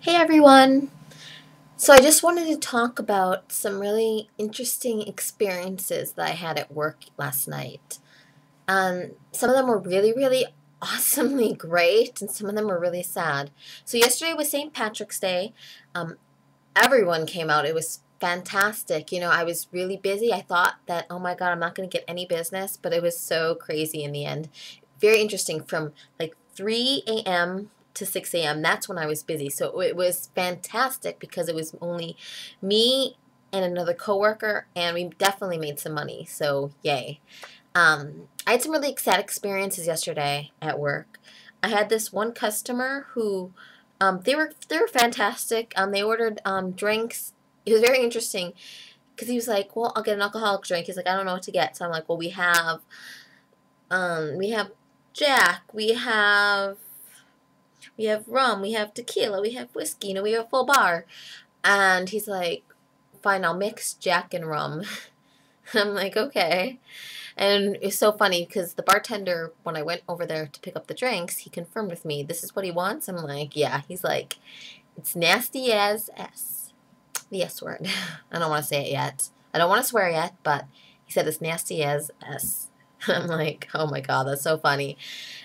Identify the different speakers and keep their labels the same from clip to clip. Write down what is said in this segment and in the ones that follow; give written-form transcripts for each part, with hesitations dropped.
Speaker 1: Hey everyone! So I just wanted to talk about some really interesting experiences that I had at work last night. Some of them were really, really awesomely great, and some of them were really sad. So yesterday was St. Patrick's Day. Um, Everyone came out. It was fantastic. I was really busy. I thought that, oh my God, I'm not going to get any business, but it was so crazy in the end. Very interesting from like 3 a.m. to 6 a.m. That's when I was busy. So it was fantastic because it was only me and another coworker, and we definitely made some money. So yay. I had some really sad experiences yesterday at work. I had this one customer who they were fantastic. They ordered drinks. It was very interesting because he was like, "Well, I'll get an alcoholic drink." He's like, "I don't know what to get." So I'm like, "Well, we have Jack, we have rum, we have tequila, we have whiskey. We have a full bar." And he's like, "Fine, I'll mix Jack and rum." I'm like, "Okay." And it's so funny because the bartender, when I went over there to pick up the drinks, he confirmed with me, "This is what he wants?" I'm like, "Yeah." He's like, "It's nasty as S." The S word. I don't want to say it yet. I don't want to swear yet, but he said it's nasty as S. I'm like, oh my God, that's so funny.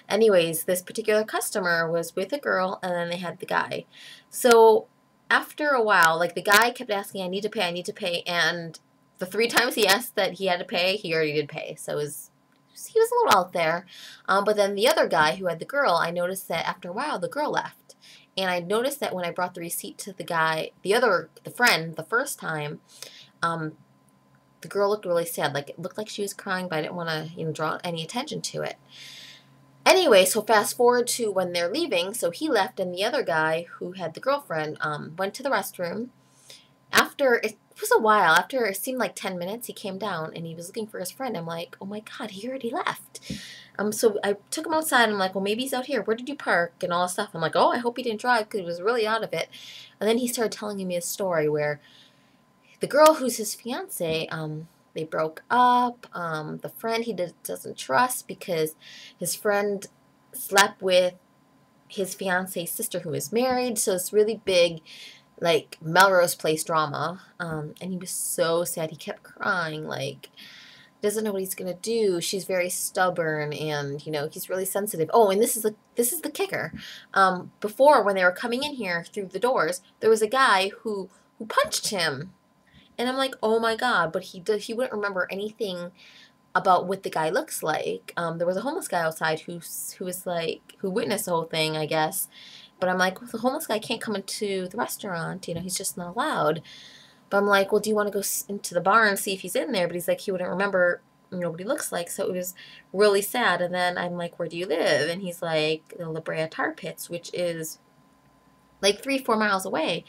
Speaker 1: Anyways, this particular customer was with a girl and then they had the guy. So after a while, like the guy kept asking, I need to pay. And the 3 times he asked that he had to pay, he already did pay. So he was a little out there. But then the other guy who had the girl, I noticed that after a while, the girl left. And I noticed that when I brought the receipt to the guy, the friend, the first time, um, the girl looked really sad. Like it looked like she was crying, but I didn't want to, draw any attention to it. Anyway, so fast forward to when they're leaving. So he left, and the other guy who had the girlfriend went to the restroom. After it was a while, after it seemed like 10 minutes, he came down and he was looking for his friend. I'm like, oh my God, he already left. So I took him outside. I'm like, well, maybe he's out here. Where did you park? And all this stuff. I'm like, oh, I hope he didn't drive because he was really out of it. And then he started telling me a story where the girl who's his fiance, they broke up. The friend doesn't trust because his friend slept with his fiance's sister who is married. So it's really big, like Melrose Place drama. And he was so sad. He kept crying, like doesn't know what he's gonna do. She's very stubborn, and he's really sensitive. Oh, and this is the kicker. Before, when they were coming in here through the doors, there was a guy who punched him, and I'm like, oh my God! But he wouldn't remember anything about what the guy looks like. There was a homeless guy outside who witnessed the whole thing, I guess. But I'm like, well, the homeless guy can't come into the restaurant. He's just not allowed. But I'm like, well, do you want to go into the bar and see if he's in there? But he's like, he wouldn't remember, what he looks like. So it was really sad. And then I'm like, where do you live? And he's like, the La Brea Tar Pits, which is like 3, 4 miles away.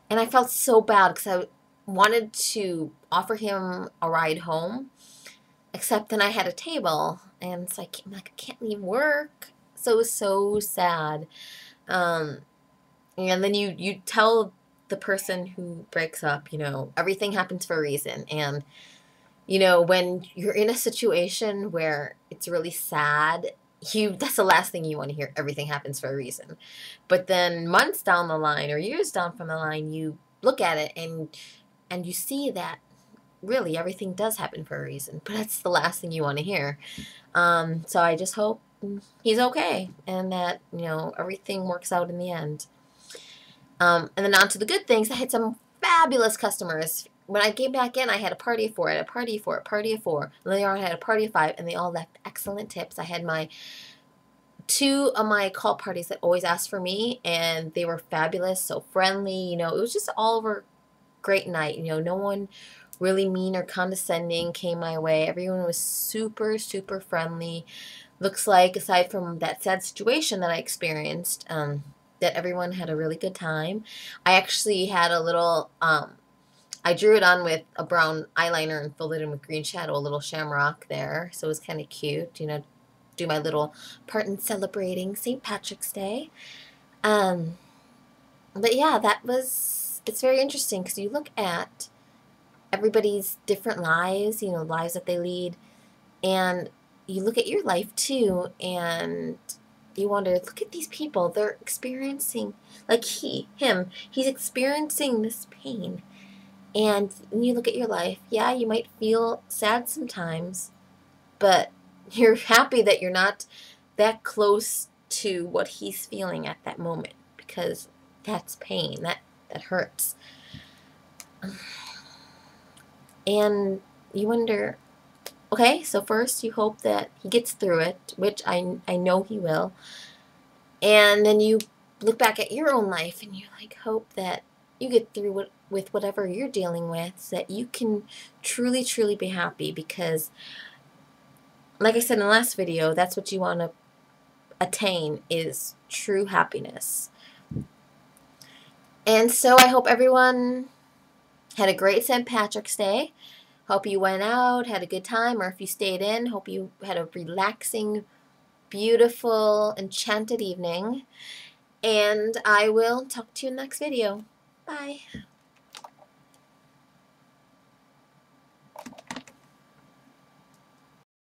Speaker 1: And I felt so bad because I wanted to offer him a ride home, except then I had a table. And it's like, I'm like, I can't leave work. So it was so sad. Um, and then you tell the person who breaks up, everything happens for a reason. And, when you're in a situation where it's really sad, that's the last thing you want to hear. Everything happens for a reason. But then months down the line or years down from the line, you look at it and you see that really everything does happen for a reason. But that's the last thing you want to hear. So I just hope he's okay and that, everything works out in the end. And then on to the good things. I had some fabulous customers. When I came back in, I had a party of four, I had a party of four, a party of four. And then I had a party of five, and they all left excellent tips. I had two of my call parties that always asked for me, and they were fabulous, so friendly. It was just all over great night. No one really mean or condescending came my way. Everyone was super, super friendly. Looks like, aside from that sad situation that I experienced, that everyone had a really good time. I actually had a little, I drew it on with a brown eyeliner and filled it in with green shadow, a little shamrock there. So it was kind of cute, do my little part in celebrating St. Patrick's Day. Um, but yeah, it's very interesting because you look at everybody's different lives, lives that they lead, and you look at your life too, and you wonder, look at these people. They're experiencing, like he's experiencing this pain. And when you look at your life, yeah, you might feel sad sometimes, but you're happy that you're not that close to what he's feeling at that moment, because that's pain. That hurts. And you wonder, okay, so first you hope that he gets through it, which I know he will. And then you look back at your own life and you like hope that you get through with whatever you're dealing with, so that you can truly, truly be happy. Because, like I said in the last video, that's what you want to attain, is true happiness. And so I hope everyone had a great St. Patrick's Day. Hope you went out, had a good time, or if you stayed in, hope you had a relaxing, beautiful, enchanted evening. And I will talk to you in the next video. Bye.